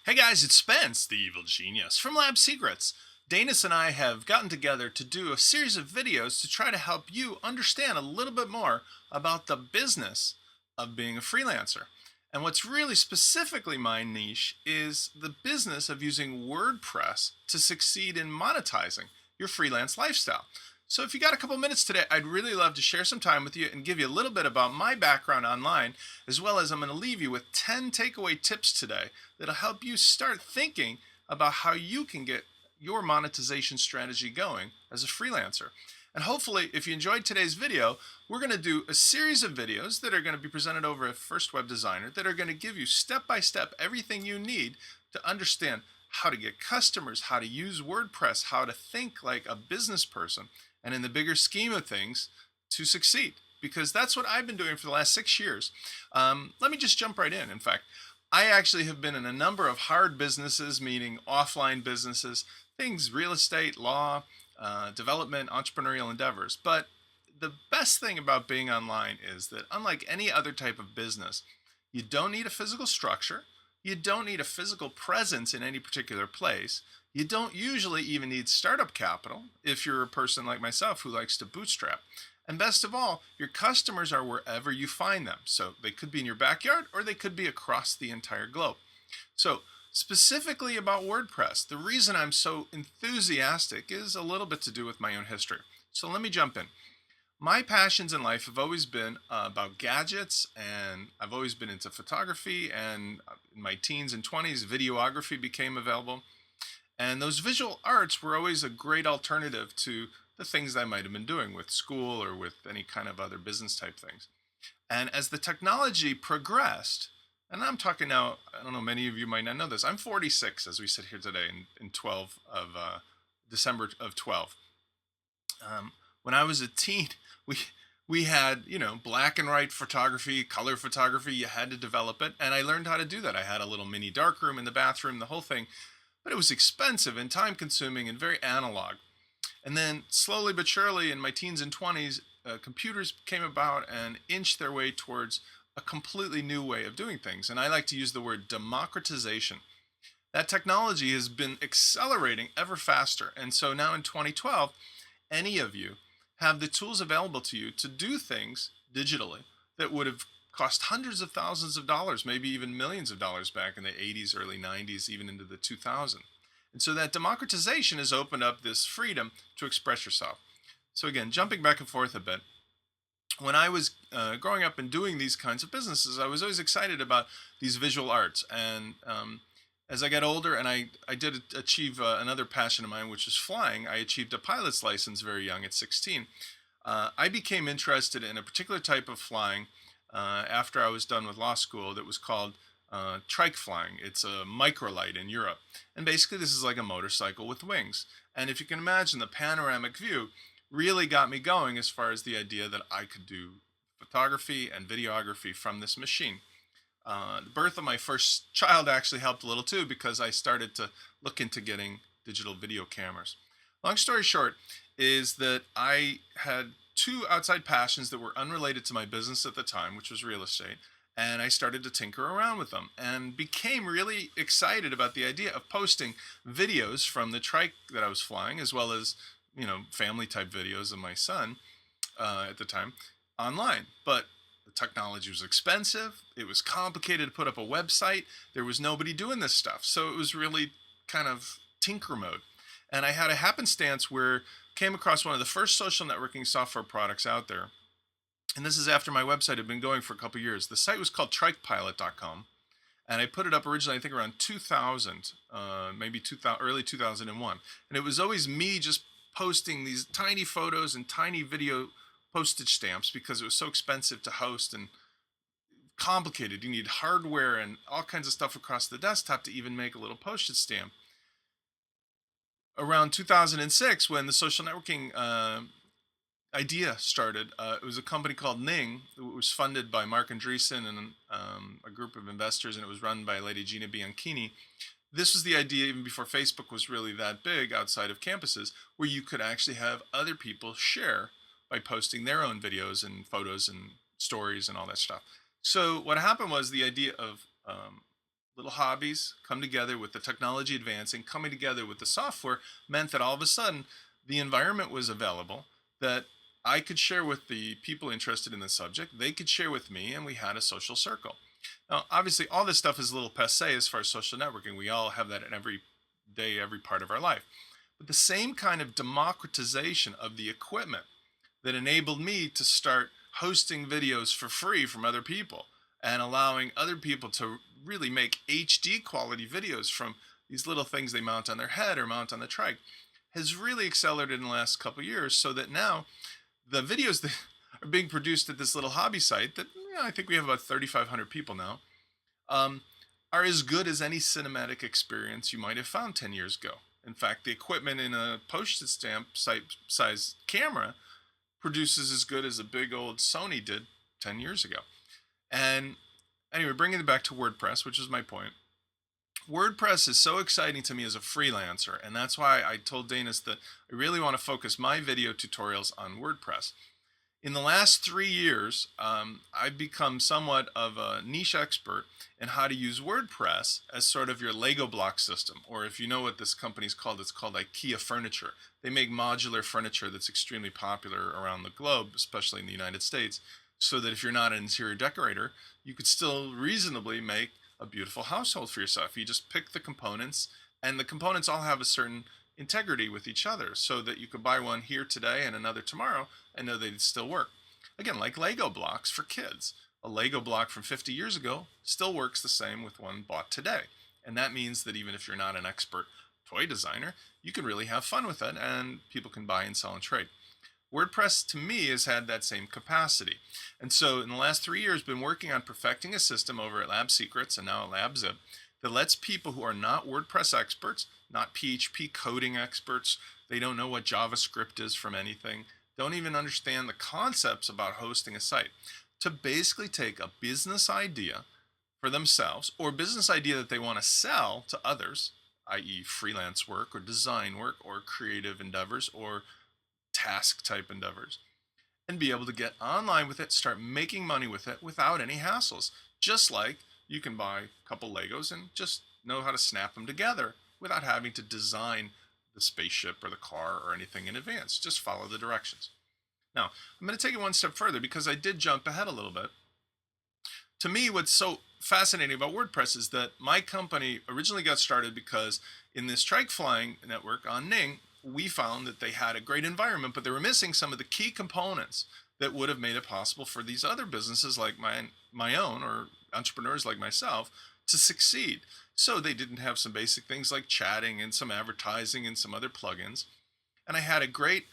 Hey guys, it's Spence, the evil genius from Lab Secrets. Danis and I have gotten together to do a series of videos to try to help you understand a little bit more about the business of being a freelancer. And what's really specifically my niche is the business of using WordPress to succeed in monetizing your freelance lifestyle. So, if you got a couple minutes today, I'd really love to share some time with you and give you a little bit about my background online, as well as I'm going to leave you with 10 takeaway tips today that'll help you start thinking about how you can get your monetization strategy going as a freelancer. And hopefully, if you enjoyed today's video, we're going to do a series of videos that are going to be presented over at First Web Designer that are going to give you step by step everything you need to understand how to get customers, how to use WordPress, how to think like a business person, and in the bigger scheme of things, to succeed. Because that's what I've been doing for the last 6 years. Let me just jump right in. In fact, I actually have been in a number of hard businesses, meaning offline businesses, things real estate, law, development, entrepreneurial endeavors. But the best thing about being online is that, unlike any other type of business, you don't need a physical structure. You don't need a physical presence in any particular place. You don't usually even need startup capital if you're a person like myself who likes to bootstrap. And best of all, your customers are wherever you find them. So they could be in your backyard or they could be across the entire globe. So, specifically about WordPress, the reason I'm so enthusiastic is a little bit to do with my own history. So, let me jump in. My passions in life have always been about gadgets, and I've always been into photography. And in my teens and 20s, videography became available. And those visual arts were always a great alternative to the things I might have been doing with school or with any kind of other business type things. And as the technology progressed, and I'm talking now, I don't know, many of you might not know this. I'm 46 as we sit here today in 12 of December of 12. When I was a teen, we we had, black and white photography, color photography. You had to develop it, and I learned how to do that. I had a little mini darkroom in the bathroom, the whole thing, but it was expensive and time consuming and very analog. And then slowly but surely, in my teens and 20s, computers came about and inched their way towards a completely new way of doing things. And I like to use the word democratization. That technology has been accelerating ever faster. And so now in 2012, any of you have the tools available to you to do things digitally that would have cost hundreds of thousands of dollars, maybe even millions of dollars back in the 80s, early 90s, even into the 2000s. And so that democratization has opened up this freedom to express yourself. So again, jumping back and forth a bit, when I was growing up and doing these kinds of businesses, I was always excited about these visual arts. And as I got older, and I did achieve another passion of mine, which is flying. I achieved a pilot's license very young at 16. I became interested in a particular type of flying after I was done with law school that was called trike flying. It's a microlight in Europe. And basically, this is like a motorcycle with wings. And if you can imagine, the panoramic view really got me going as far as the idea that I could do photography and videography from this machine. The birth of my first child actually helped a little too, because I started to look into getting digital video cameras. Long story short is that I had two outside passions that were unrelated to my business at the time, which was real estate. And I started to tinker around with them and became really excited about the idea of posting videos from the trike that I was flying, as well as, family type videos of my son at the time online. But the technology was expensive. It was complicated to put up a website. There was nobody doing this stuff. So it was really kind of tinker mode. And I had a happenstance where came across one of the first social networking software products out there. And this is after my website had been going for a couple of years. The site was called trikepilot.com. And I put it up originally, I think around 2000, maybe 2000, early 2001. And it was always me just posting these tiny photos and tiny video postage stamps, because it was so expensive to host and complicated. You need hardware and all kinds of stuff across the desktop to even make a little postage stamp. Around 2006, when the social networking idea started, it was a company called Ning. It was funded by Mark Andreessen and a group of investors, and it was run by Lady Gina Bianchini. This was the idea even before Facebook was really that big outside of campuses, where you could actually have other people share by posting their own videos and photos and stories and all that stuff. So what happened was the idea of little hobbies come together with the technology advancing, coming together with the software, meant that all of a sudden the environment was available that I could share with the people interested in the subject. They could share with me, and we had a social circle. Now, obviously, all this stuff is a little passe as far as social networking. We all have that in every day, every part of our life. But the same kind of democratization of the equipment that enabled me to start hosting videos for free from other people and allowing other people to really make HD quality videos from these little things they mount on their head or mount on the trike has really accelerated in the last couple of years, so that now the videos that are being produced at this little hobby site that I think we have about 3,500 people now, um, are as good as any cinematic experience you might have found 10 years ago. In fact, the equipment in a postage stamp size camera produces as good as a big old Sony did 10 years ago. And anyway, bringing it back to WordPress, which is my point. WordPress is so exciting to me as a freelancer, and that's why I told Danis that I really want to focus my video tutorials on WordPress. In the last 3 years, I've become somewhat of a niche expert in how to use WordPress as sort of your Lego block system, or if you know what this company's called, it's called IKEA furniture. They make modular furniture that's extremely popular around the globe, especially in the United States, so that if you're not an interior decorator, you could still reasonably make a beautiful household for yourself. You just pick the components, and the components all have a certain integrity with each other, so that you could buy one here today and another tomorrow and know they'd still work. Again, like Lego blocks for kids. A Lego block from 50 years ago still works the same with one bought today. And that means that even if you're not an expert toy designer, you can really have fun with it, and people can buy and sell and trade. WordPress to me has had that same capacity. And so in the last 3 years, been working on perfecting a system over at Lab Secrets and now at LabZip that lets people who are not WordPress experts, not PHP coding experts, they don't know what JavaScript is from anything, don't even understand the concepts about hosting a site, to basically take a business idea for themselves or business idea that they want to sell to others, i.e. freelance work or design work or creative endeavors or task type endeavors, and be able to get online with it, start making money with it without any hassles. Just like you can buy a couple Legos and just know how to snap them together without having to design the spaceship or the car or anything in advance. Just follow the directions. Now, I'm going to take it one step further because I did jump ahead a little bit. To me, what's so fascinating about WordPress is that my company originally got started because in this trike flying network on Ning, we found that they had a great environment, but they were missing some of the key components that would have made it possible for these other businesses like my own or entrepreneurs like myself to succeed. So they didn't have some basic things like chatting and some advertising and some other plugins. And I had a great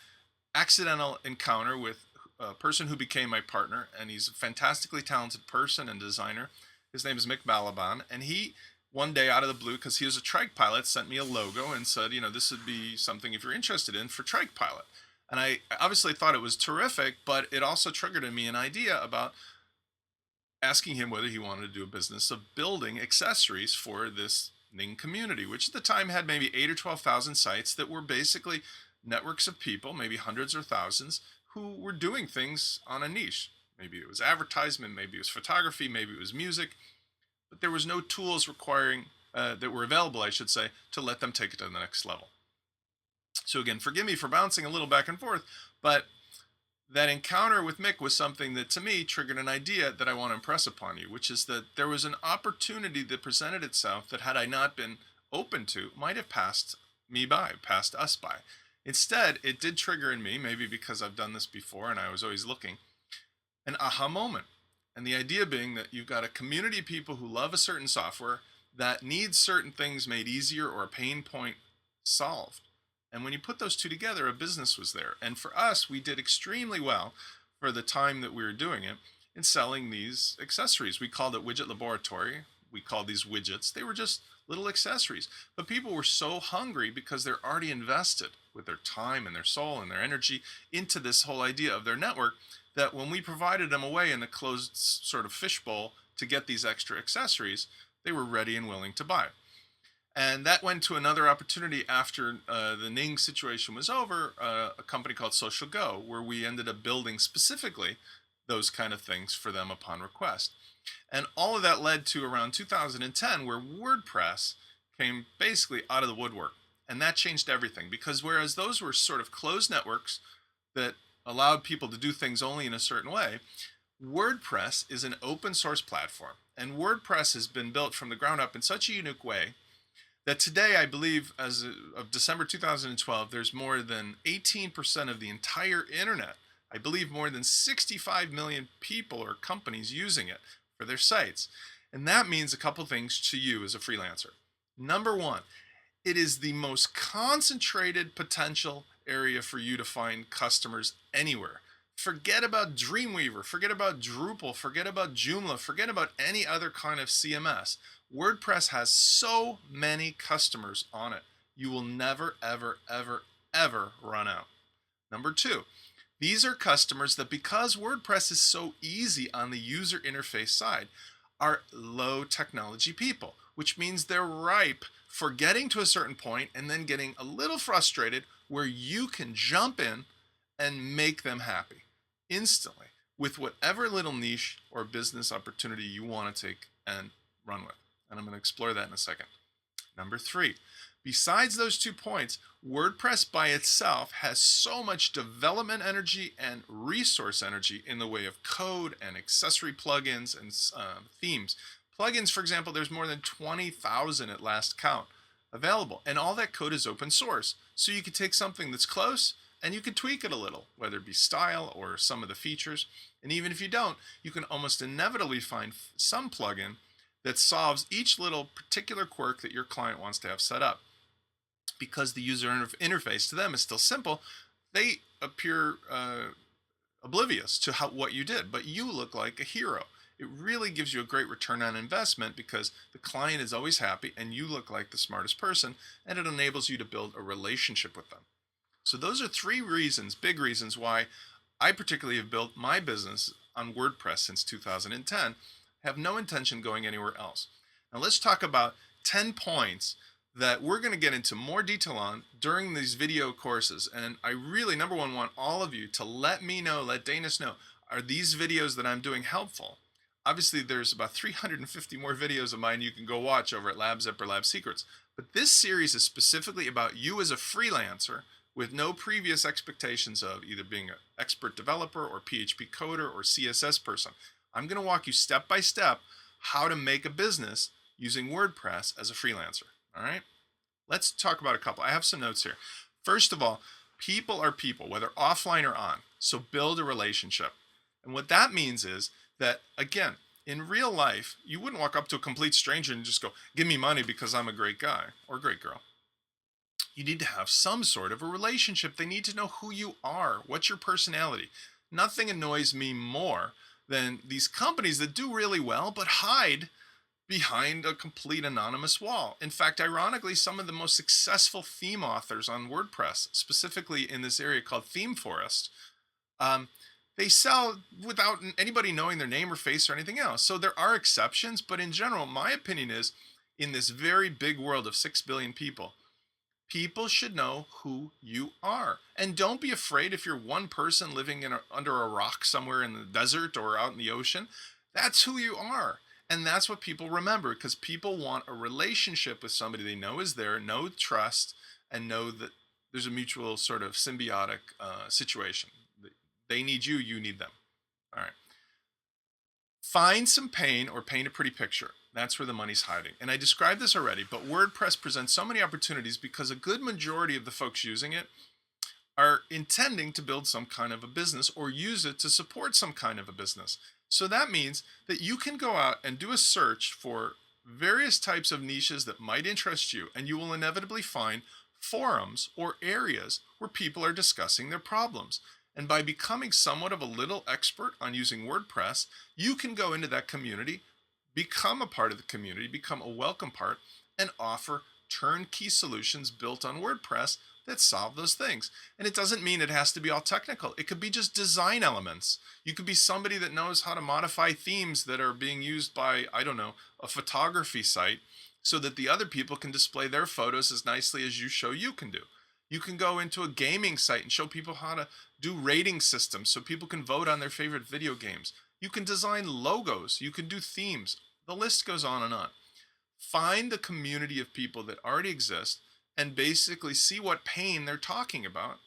accidental encounter with a person who became my partner, and he's a fantastically talented person and designer. His name is Mick Balaban, and he one day out of the blue, because he was a trike pilot, sent me a logo and said, this would be something if you're interested in for trike pilot. And I obviously thought it was terrific, but it also triggered in me an idea about asking him whether he wanted to do a business of building accessories for this Ning community, which at the time had maybe 8 or 12,000 sites that were basically networks of people, maybe hundreds or thousands, who were doing things on a niche. Maybe it was advertisement, maybe it was photography, maybe it was music, but there was no tools requiring that were available, I should say, to let them take it to the next level. So again, forgive me for bouncing a little back and forth, but that encounter with Mick was something that to me triggered an idea that I want to impress upon you, which is that there was an opportunity that presented itself that had I not been open to, might have passed me by, passed us by. Instead, it did trigger in me, maybe because I've done this before and I was always looking, an aha moment. And the idea being that you've got a community of people who love a certain software that needs certain things made easier or a pain point solved. And when you put those two together, a business was there. And for us, we did extremely well for the time that we were doing it in selling these accessories. We called it Widget Laboratory. We called these widgets. They were just little accessories. But people were so hungry because they're already invested with their time and their soul and their energy into this whole idea of their network, that when we provided them away in a closed sort of fishbowl to get these extra accessories, they were ready and willing to buy. And that went to another opportunity after the Ning situation was over, a company called Social Go, where we ended up building specifically those kind of things for them upon request. And all of that led to around 2010, where WordPress came basically out of the woodwork. And that changed everything, because whereas those were sort of closed networks that allowed people to do things only in a certain way, WordPress is an open source platform. And WordPress has been built from the ground up in such a unique way that today, I believe, as of December 2012, there's more than 18% of the entire internet. I believe more than 65 million people or companies using it for their sites. And that means a couple things to you as a freelancer. Number one, it is the most concentrated potential area for you to find customers anywhere. Forget about Dreamweaver, forget about Drupal, forget about Joomla, forget about any other kind of CMS. WordPress has so many customers on it. You will never, ever, ever, ever run out. Number two, these are customers that, because WordPress is so easy on the user interface side, are low technology people, which means they're ripe for getting to a certain point and then getting a little frustrated, where you can jump in and make them happy instantly with whatever little niche or business opportunity you want to take and run with. And I'm going to explore that in a second. Number three, besides those 2 points, WordPress by itself has so much development energy and resource energy in the way of code and accessory plugins and themes. Plugins, for example, there's more than 20,000 at last count available, and all that code is open source. So you could take something that's close and you can tweak it a little, whether it be style or some of the features. And even if you don't, you can almost inevitably find some plugin that solves each little particular quirk that your client wants to have set up. Because the user interface to them is still simple, they appear oblivious to what you did, but you look like a hero. It really gives you a great return on investment, because the client is always happy and you look like the smartest person, and it enables you to build a relationship with them. So those are 3 reasons, big reasons, why I particularly have built my business on WordPress since 2010, have no intention going anywhere else. Now let's talk about 10 points that we're going to get into more detail on during these video courses. And I really, number one, want all of you to let me know, let Danis know, are these videos that I'm doing helpful? Obviously, there's about 350 more videos of mine you can go watch over at LabZip or Lab Secrets. But this series is specifically about you as a freelancer with no previous expectations of either being an expert developer or PHP coder or CSS person. I'm going to walk you step by step how to make a business using WordPress as a freelancer. All right, let's talk about a couple. I have some notes here. First of all, people are people, whether offline or on. So build a relationship. And what that means is that, again, in real life, you wouldn't walk up to a complete stranger and just go, give me money because I'm a great guy or great girl. You need to have some sort of a relationship. They need to know who you are. What's your personality? Nothing annoys me more than these companies that do really well but hide behind a complete anonymous wall. In fact, ironically, some of the most successful theme authors on WordPress, specifically in this area called Theme Forest, they sell without anybody knowing their name or face or anything else. So there are exceptions, but in general, my opinion is, in this very big world of 6 billion people, people should know who you are. And don't be afraid if you're one person living under a rock somewhere in the desert or out in the ocean. That's who you are. And that's what people remember, because people want a relationship with somebody they know is there, know trust, and know that there's a mutual sort of symbiotic situation. They need you, you need them. All right. Find some pain or paint a pretty picture. That's where the money's hiding. And I described this already, but WordPress presents so many opportunities because a good majority of the folks using it are intending to build some kind of a business or use it to support some kind of a business. So that means that you can go out and do a search for various types of niches that might interest you, and you will inevitably find forums or areas where people are discussing their problems. And by becoming somewhat of a little expert on using WordPress, you can go into that community, become a part of the community, become a welcome part, and offer turnkey solutions built on WordPress that solve those things. And it doesn't mean it has to be all technical. It could be just design elements. You could be somebody that knows how to modify themes that are being used by, I don't know, a photography site, so that the other people can display their photos as nicely as you show you can do. You can go into a gaming site and show people how to do rating systems so people can vote on their favorite video games. You can design logos. You can do themes. The list goes on and on. Find the community of people that already exist and basically see what pain they're talking about.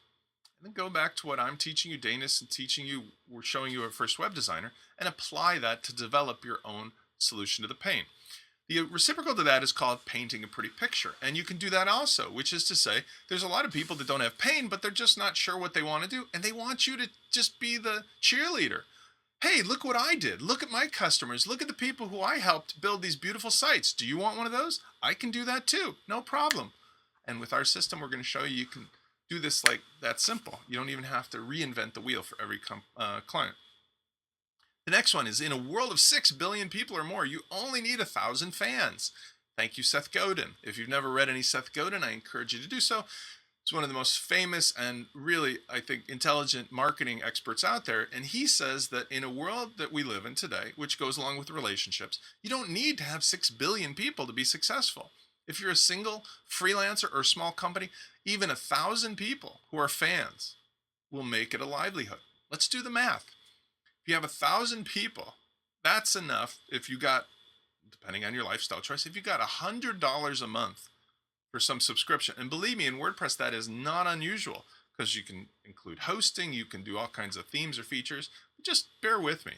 And then go back to what I'm teaching you, Danis, and teaching you, we're showing you a first web designer, and apply that to develop your own solution to the pain. The reciprocal to that is called painting a pretty picture. And you can do that also, which is to say, there's a lot of people that don't have pain, but they're just not sure what they want to do. And they want you to just be the cheerleader. Hey, look what I did. Look at my customers. Look at the people who I helped build these beautiful sites. Do you want one of those? I can do that too. No problem. And with our system, we're going to show you you can do this like that simple. You don't even have to reinvent the wheel for every client. The next one is, in a world of 6 billion people or more, you only need 1,000 fans. Thank you, Seth Godin. If you've never read any Seth Godin, I encourage you to do so. He's one of the most famous and really, I think, intelligent marketing experts out there. And he says that in a world that we live in today, which goes along with relationships, you don't need to have 6 billion people to be successful. If you're a single freelancer or a small company, even 1,000 people who are fans will make it a livelihood. Let's do the math. If you have 1,000 people, that's enough. If you got, depending on your lifestyle choice, if you got $100 a month for some subscription, and believe me, in WordPress, that is not unusual because you can include hosting, you can do all kinds of themes or features. Just bear with me.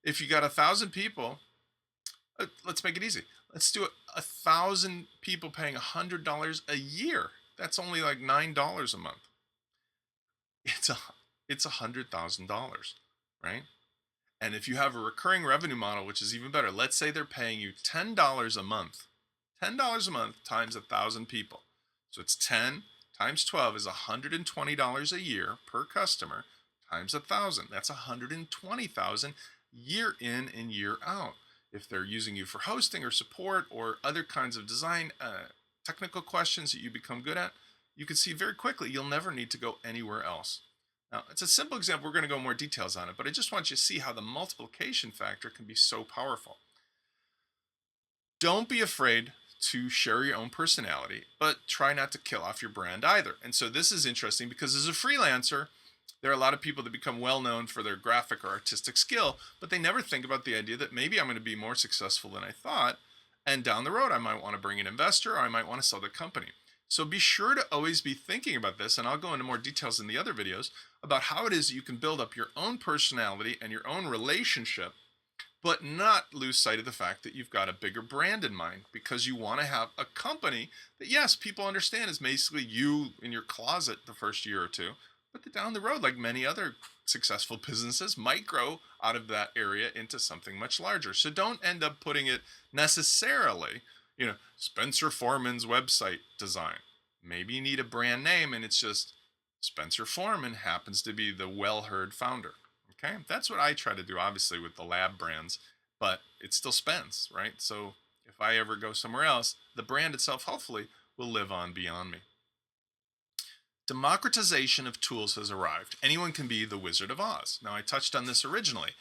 If you got 1,000 people, let's make it easy. Let's do it. 1,000 people paying $100 a year. That's only like $9 a month. It's $100,000, right? And if you have a recurring revenue model, which is even better, let's say they're paying you $10 a month. $10 a month times 1,000 people. So it's 10 times 12 is $120 a year per customer times 1,000. That's $120,000 year in and year out. If they're using you for hosting or support or other kinds of design, technical questions that you become good at, you can see very quickly you'll never need to go anywhere else. Now, it's a simple example. We're going to go more details on it, but I just want you to see how the multiplication factor can be so powerful. Don't be afraid to share your own personality, but try not to kill off your brand either. And so this is interesting because as a freelancer, there are a lot of people that become well known for their graphic or artistic skill, but they never think about the idea that maybe I'm going to be more successful than I thought. And down the road, I might want to bring an investor or I might want to sell the company. So be sure to always be thinking about this, and I'll go into more details in the other videos about how it is you can build up your own personality and your own relationship, but not lose sight of the fact that you've got a bigger brand in mind, because you want to have a company that, yes, people understand is basically you in your closet the first year or two, but that down the road, like many other successful businesses, might grow out of that area into something much larger. So don't end up putting it necessarily, Spencer Foreman's website design. Maybe you need a brand name and it's just Spencer Foreman happens to be the well-heard founder. Okay, that's what I try to do, obviously, with the lab brands, but it's still Spence, right? So if I ever go somewhere else, the brand itself, hopefully, will live on beyond me. Democratization of tools has arrived. Anyone can be the Wizard of Oz. Now, I touched on this originally.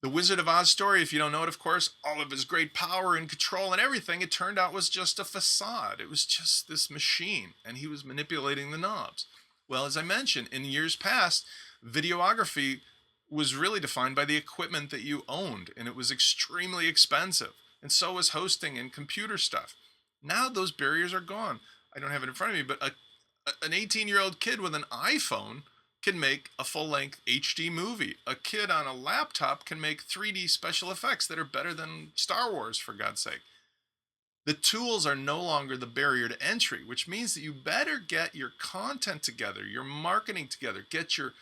The Wizard of Oz story, if you don't know it, of course, all of his great power and control and everything, it turned out was just a facade. It was just this machine, and he was manipulating the knobs. Well, as I mentioned, in years past, videography was really defined by the equipment that you owned, and it was extremely expensive. And so was hosting and computer stuff. Now those barriers are gone. I don't have it in front of me, but an 18-year-old kid with an iPhone can make a full-length HD movie. A kid on a laptop can make 3D special effects that are better than Star Wars, for God's sake. The tools are no longer the barrier to entry, which means that you better get your content together, your marketing together, get your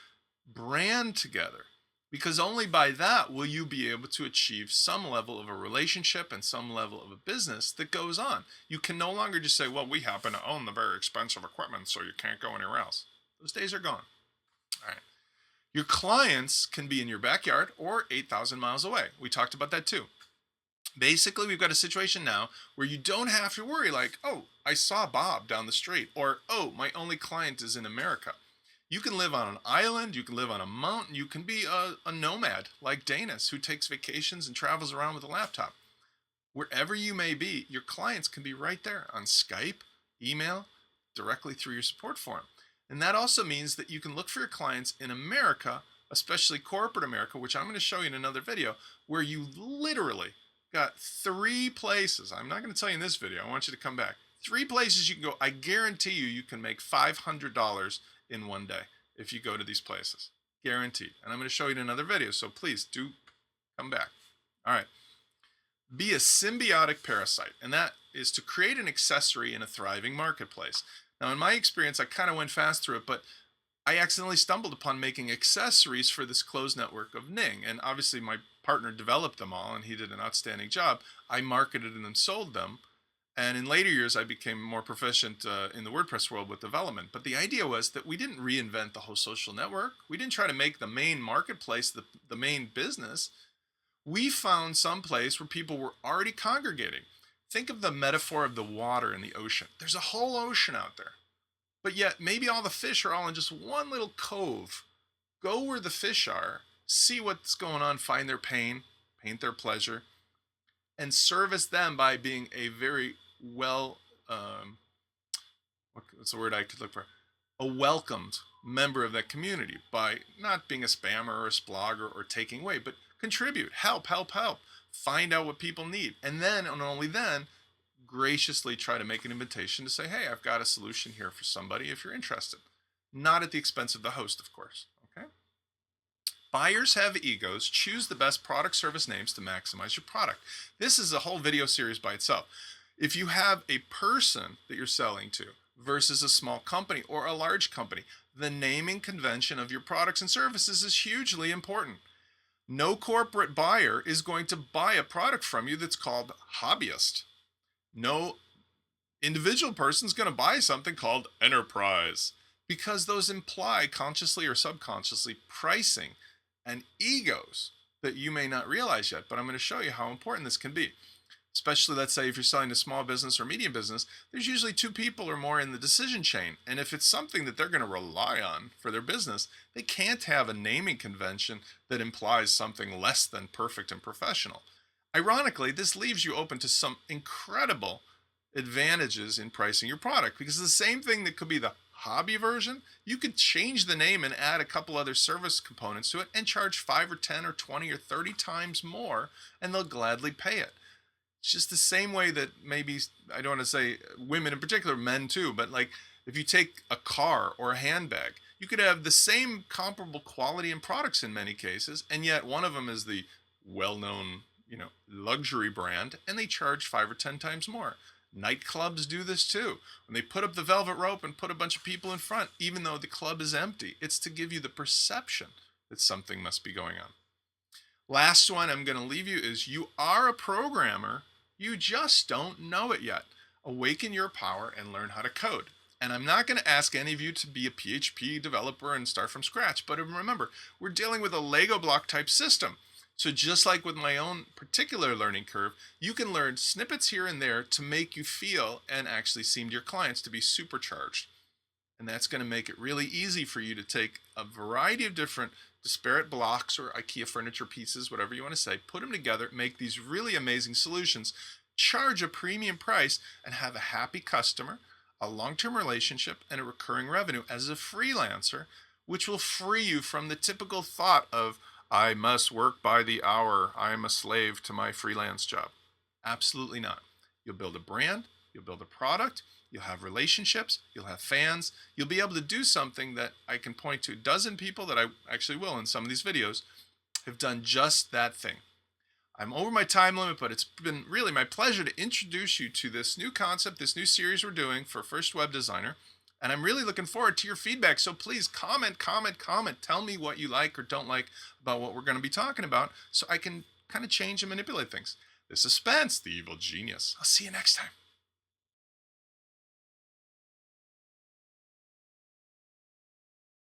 brand together, because only by that will you be able to achieve some level of a relationship and some level of a business that goes on. You can no longer just say, well, we happen to own the very expensive equipment, so you can't go anywhere else. Those days are gone. All right. Your clients can be in your backyard or 8,000 miles away. We talked about that too. Basically, we've got a situation now where you don't have to worry like, oh, I saw Bob down the street, or, oh, my only client is in America. You can live on an island, you can live on a mountain, you can be a nomad like Danis who takes vacations and travels around with a laptop. Wherever you may be, your clients can be right there on Skype, email, directly through your support forum. And that also means that you can look for your clients in America, especially corporate America, which I'm going to show you in another video, where you literally got 3 places. I'm not going to tell you in this video. I want you to come back. 3 places you can go. I guarantee you can make $500 in one day if you go to these places. Guaranteed. And I'm going to show you in another video. So please do come back. All right. Be a symbiotic parasite. And that is to create an accessory in a thriving marketplace. Now, in my experience, I kind of went fast through it, but I accidentally stumbled upon making accessories for this closed network of Ning. And obviously my partner developed them all and he did an outstanding job. I marketed and then sold them. And in later years, I became more proficient in the WordPress world with development. But the idea was that we didn't reinvent the whole social network. We didn't try to make the main marketplace the main business. We found some place where people were already congregating. Think of the metaphor of the water in the ocean. There's a whole ocean out there. But yet maybe all the fish are all in just one little cove. Go where the fish are, see what's going on, find their pain, paint their pleasure, and service them by being a very what's the word I could look for? A welcomed member of that community by not being a spammer or a splogger or taking away, but contribute, help. Find out what people need. And then, and only then, graciously try to make an invitation to say, hey, I've got a solution here for somebody if you're interested. Not at the expense of the host, of course. Okay. Buyers have egos. Choose the best product service names to maximize your product. This is a whole video series by itself. If you have a person that you're selling to versus a small company or a large company, the naming convention of your products and services is hugely important. No corporate buyer is going to buy a product from you that's called hobbyist. No individual person is going to buy something called enterprise, because those imply consciously or subconsciously pricing and egos that you may not realize yet. But I'm going to show you how important this can be. Especially, let's say, if you're selling to small business or medium business, there's usually 2 people or more in the decision chain. And if it's something that they're going to rely on for their business, they can't have a naming convention that implies something less than perfect and professional. Ironically, this leaves you open to some incredible advantages in pricing your product, because the same thing that could be the hobby version, you could change the name and add a couple other service components to it and charge 5 or 10 or 20 or 30 times more, and they'll gladly pay it. It's just the same way that maybe, I don't want to say women in particular, men too, but like if you take a car or a handbag, you could have the same comparable quality and products in many cases, and yet one of them is the well-known, luxury brand, and they charge 5 or 10 times more. Nightclubs do this too. When they put up the velvet rope and put a bunch of people in front, even though the club is empty, it's to give you the perception that something must be going on. Last one I'm going to leave you is, you are a programmer, you just don't know it yet. Awaken your power and learn how to code. And I'm not going to ask any of you to be a PHP developer and start from scratch, but remember, we're dealing with a Lego block type system. So just like with my own particular learning curve, you can learn snippets here and there to make you feel and actually seem to your clients to be supercharged. And that's going to make it really easy for you to take a variety of different disparate blocks or IKEA furniture pieces, whatever you want to say, put them together, make these really amazing solutions, charge a premium price, and have a happy customer, a long-term relationship, and a recurring revenue as a freelancer, which will free you from the typical thought of, I must work by the hour, I am a slave to my freelance job. Absolutely not. You'll build a brand, you'll build a product, you'll have relationships, you'll have fans, you'll be able to do something that I can point to a dozen people that I actually will in some of these videos have done just that thing. I'm over my time limit, but it's been really my pleasure to introduce you to this new concept, this new series we're doing for First Web Designer. And I'm really looking forward to your feedback. So please comment. Tell me what you like or don't like about what we're going to be talking about, so I can kind of change and manipulate things. The suspense, the evil genius. I'll see you next time.